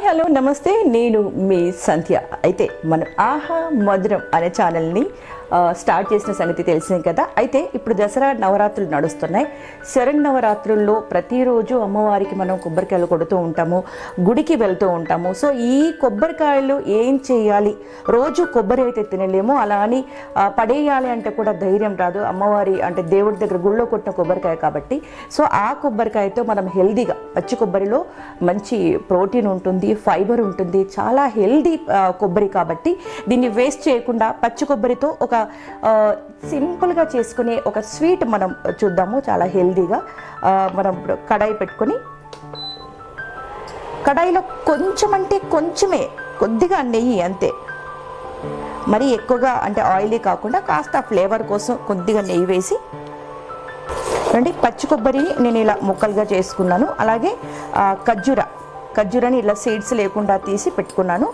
Hello నమస్తే, నేను మీ సంధ్య. అయితే మనం ఆహా మధురం అనే ఛానల్ని స్టార్ట్ చేసిన సంగతి తెలిసింది కదా. అయితే ఇప్పుడు దసరా నవరాత్రులు నడుస్తున్నాయి. శరన్నవరాత్రుల్లో ప్రతిరోజు అమ్మవారికి మనం కొబ్బరికాయలు కొడుతూ ఉంటాము, గుడికి వెళ్తూ ఉంటాము. సో ఈ కొబ్బరికాయలు ఏం చేయాలి? రోజు కొబ్బరి అయితే తినలేము, అలా అని పడేయాలి అంటే కూడా ధైర్యం రాదు. అమ్మవారి అంటే దేవుడి దగ్గర గుళ్ళో కొట్టిన కొబ్బరికాయ కాబట్టి సో ఆ కొబ్బరికాయతో మనం హెల్దీగా, పచ్చి కొబ్బరిలో మంచి ప్రోటీన్ ఉంటుంది, ఫైబర్ ఉంటుంది, చాలా హెల్దీ కొబ్బరి కాబట్టి దీన్ని వేస్ట్ చేయకుండా పచ్చి కొబ్బరితో ఒక సింపుల్గా చేసుకునే ఒక స్వీట్ మనం చూద్దాము. చాలా హెల్దీగా మనం కడాయి పెట్టుకొని, కడాయిలో కొంచెం అంటే కొంచెమే, కొద్దిగా నెయ్యి అంతే, మరీ ఎక్కువగా అంటే ఆయిలీ కాకుండా కాస్త ఫ్లేవర్ కోసం కొద్దిగా నెయ్యి వేసి రండి. పచ్చి కొబ్బరిని నేను ఇలా ముక్కలుగా చేసుకున్నాను. అలాగే ఖర్జూరాన్ని ఇలా సీడ్స్ లేకుండా తీసి పెట్టుకున్నాను.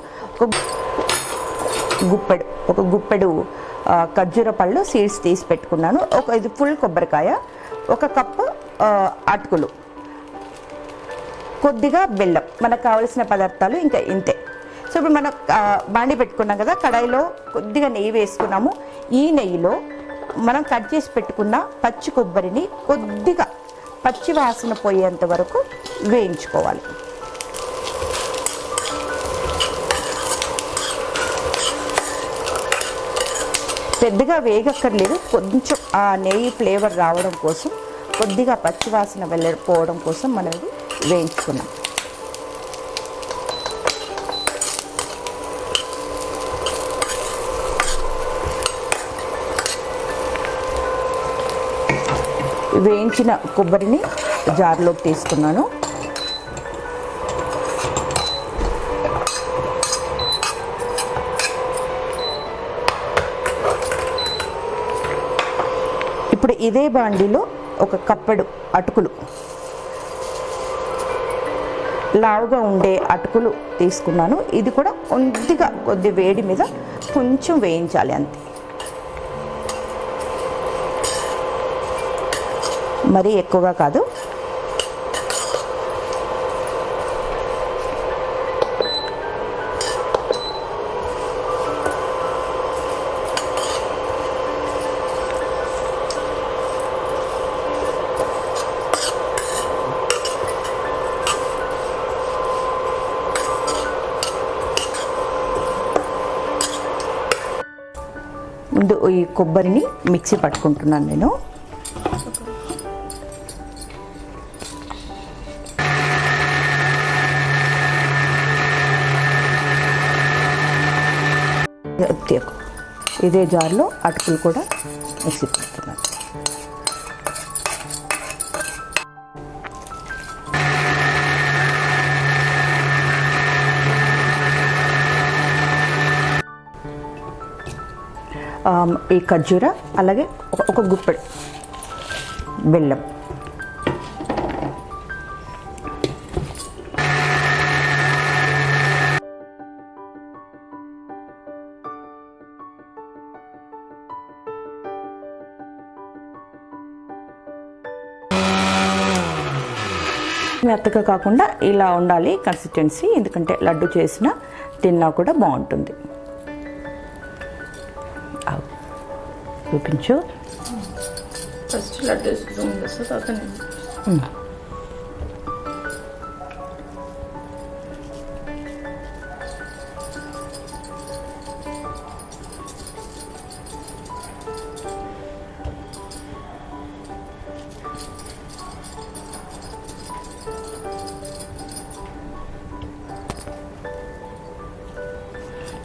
ఒక గుప్పెడు ఖర్జూర పళ్ళు సీడ్స్ తీసి పెట్టుకున్నాను. ఇది ఫుల్ కొబ్బరికాయ, ఒక కప్పు అటుకులు, కొద్దిగా బెల్లం, మనకు కావలసిన పదార్థాలు ఇంకా ఇంతే. సో ఇప్పుడు మనం బాండి పెట్టుకున్నాం కదా, కడాయిలో కొద్దిగా నెయ్యి వేసుకున్నాము. ఈ నెయ్యిలో మనం కట్ చేసి పెట్టుకున్న పచ్చి కొబ్బరిని కొద్దిగా పచ్చి వాసన పోయేంత వరకు వేయించుకోవాలి. పెద్దగా వేగక్కర్లేదు, కొంచెం ఆ నెయ్యి ఫ్లేవర్ రావడం కోసం, కొద్దిగా పచ్చివాసన వెళ్ళిపోవడం కోసం మనం ఇది వేయించుకున్నాం. వేయించిన కొబ్బరిని జార్లోకి తీసుకున్నాను. ఇప్పుడు ఇదే బాండిలో ఒక కప్పెడు అటుకులు, లావుగా ఉండే అటుకులు తీసుకున్నాను. ఇది కూడా కొద్ది వేడి మీద కొంచెం వేయించాలి అంతే, మరీ ఎక్కువగా కాదు. ముందు ఈ కొబ్బరిని మిక్సీ పట్టుకుంటున్నాను నేను. ఇదే జార్లో అటుకులు కూడా మిక్సీ పడుతున్నాను. ఈ ఖర్జూర, అలాగే ఒక గుప్పెడు బెల్లం, మెత్తగా కాకుండా ఇలా ఉండాలి కన్సిస్టెన్సీ, ఎందుకంటే లడ్డు చేసిన తిన్నా కూడా బాగుంటుంది. చూపించు. ఫస్ట్ లడ్డు వేసుకుంటాం, తర్వాత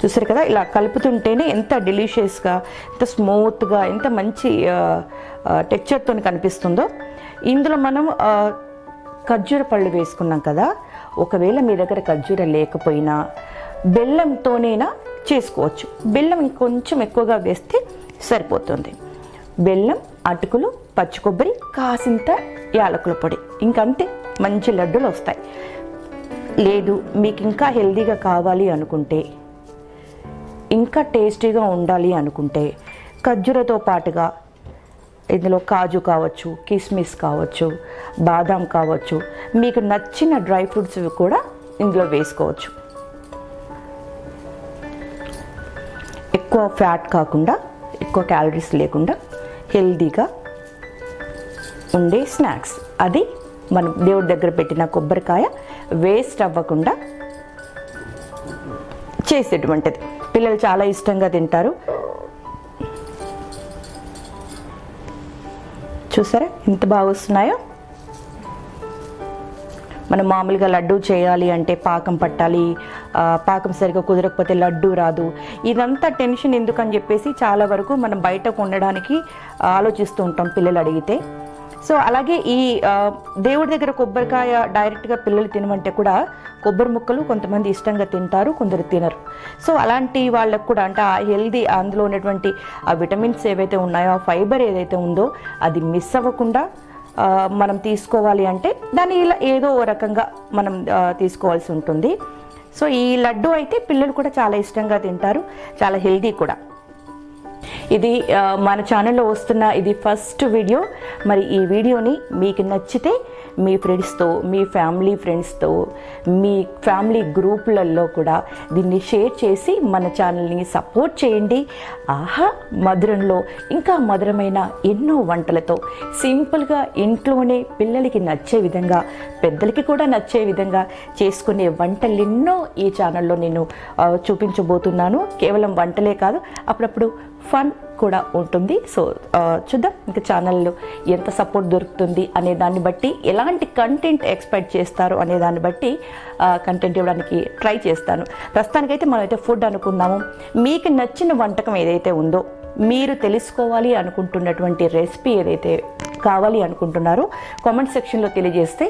చూసారు కదా, ఇలా కలుపుతుంటేనే ఎంత డెలిషియస్గా, ఎంత స్మూత్గా, ఎంత మంచి టెక్చర్తో కనిపిస్తుందో. ఇందులో మనం ఖర్జూర పళ్ళు వేసుకున్నాం కదా, ఒకవేళ మీ దగ్గర ఖర్జూర లేకపోయినా బెల్లంతోనైనా చేసుకోవచ్చు. బెల్లం ఇంకొంచెం ఎక్కువగా వేస్తే సరిపోతుంది. బెల్లం, అటుకులు, పచ్చి కొబ్బరి, కాసింత యాలకుల పొడి, ఇంకంతే, మంచి లడ్డూలు వస్తాయి. లేదు మీకు ఇంకా హెల్దీగా కావాలి అనుకుంటే, ఇంకా టేస్టీగా ఉండాలి అనుకుంటే, ఖర్జూరతో పాటుగా ఇందులో కాజు కావచ్చు, కిస్మిస్ కావచ్చు, బాదాం కావచ్చు, మీకు నచ్చిన డ్రై ఫ్రూట్స్ కూడా ఇందులో వేసుకోవచ్చు. ఎక్కువ ఫ్యాట్ కాకుండా, ఎక్కువ క్యాలరీస్ లేకుండా హెల్దీగా ఉండే స్నాక్స్. అది మనం దేవుడి దగ్గర పెట్టిన కొబ్బరికాయ వేస్ట్ అవ్వకుండా చేసేటువంటిది. పిల్లలు చాలా ఇష్టంగా తింటారు. చూసారా ఎంత బాగా వస్తున్నాయో. మనం మామూలుగా లడ్డూ చేయాలి అంటే పాకం పట్టాలి, పాకం సరిగా కుదరకపోతే లడ్డూ రాదు. ఇదంతా టెన్షన్ ఎందుకని చెప్పేసి చాలా వరకు మనం బయట కొనడానికి ఆలోచిస్తూ ఉంటాం పిల్లలు అడిగితే. సో అలాగే ఈ దేవుడి దగ్గర కొబ్బరికాయ డైరెక్ట్గా పిల్లలు తినమంటే కూడా కొబ్బరి ముక్కలు కొంతమంది ఇష్టంగా తింటారు, కొందరు తినరు. సో అలాంటి వాళ్ళకు కూడా అంటే ఆ హెల్దీ, అందులో ఉన్నటువంటి ఆ విటమిన్స్ ఏవైతే ఉన్నాయో, ఆ ఫైబర్ ఏదైతే ఉందో అది మిస్ అవ్వకుండా మనం తీసుకోవాలి అంటే దాన్ని ఇలా ఏదో ఓ రకంగా మనం తీసుకోవాల్సి ఉంటుంది. సో ఈ లడ్డు అయితే పిల్లలు కూడా చాలా ఇష్టంగా తింటారు, చాలా హెల్దీ కూడా. ఇది మన ఛానల్లో వస్తున్న ఇది ఫస్ట్ వీడియో. మరి ఈ వీడియోని మీకు నచ్చితే మీ ఫ్రెండ్స్తో, మీ ఫ్యామిలీ ఫ్రెండ్స్తో, మీ ఫ్యామిలీ గ్రూపులలో కూడా దీన్ని షేర్ చేసి మన ఛానల్ని సపోర్ట్ చేయండి. ఆహా మధురంలో ఇంకా మధురమైన ఎన్నో వంటలతో సింపుల్గా ఇంట్లోనే పిల్లలకి నచ్చే విధంగా, పెద్దలకి కూడా నచ్చే విధంగా చేసుకునే వంటలు ఎన్నో ఈ ఛానల్లో నేను చూపించబోతున్నాను. కేవలం వంటలే కాదు, అప్పుడప్పుడు ఫన్ కూడా ఉంటుంది. సో చూద్దాం ఇంకా ఛానల్లో ఎంత సపోర్ట్ దొరుకుతుంది అనే దాన్ని బట్టి, ఎలాంటి కంటెంట్ ఎక్స్పెక్ట్ చేస్తారు అనే దాన్ని బట్టి కంటెంట్ ఇవ్వడానికి ట్రై చేస్తాను. ప్రస్తుతానికైతే మనమైతే ఫుడ్ అనుకున్నాము. మీకు నచ్చిన వంటకం ఏదైతే ఉందో, మీరు తెలుసుకోవాలి అనుకుంటున్నటువంటి రెసిపీ ఏదైతే కావాలి అనుకుంటున్నారో కామెంట్ సెక్షన్లో తెలియజేస్తే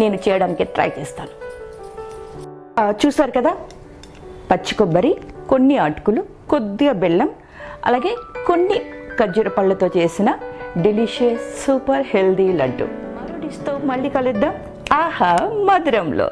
నేను చేయడానికి ట్రై చేస్తాను. చూసారు కదా, పచ్చి కొబ్బరి, కొన్ని అటుకులు, కొద్దిగా బెల్లం, అలాగే కొన్ని ఖర్జూర పళ్ళతో చేసిన డెలిషియస్ సూపర్ హెల్దీ లడ్డు. మరో డిష్తో మళ్ళీ కలుద్దాం ఆహా మధురంలో.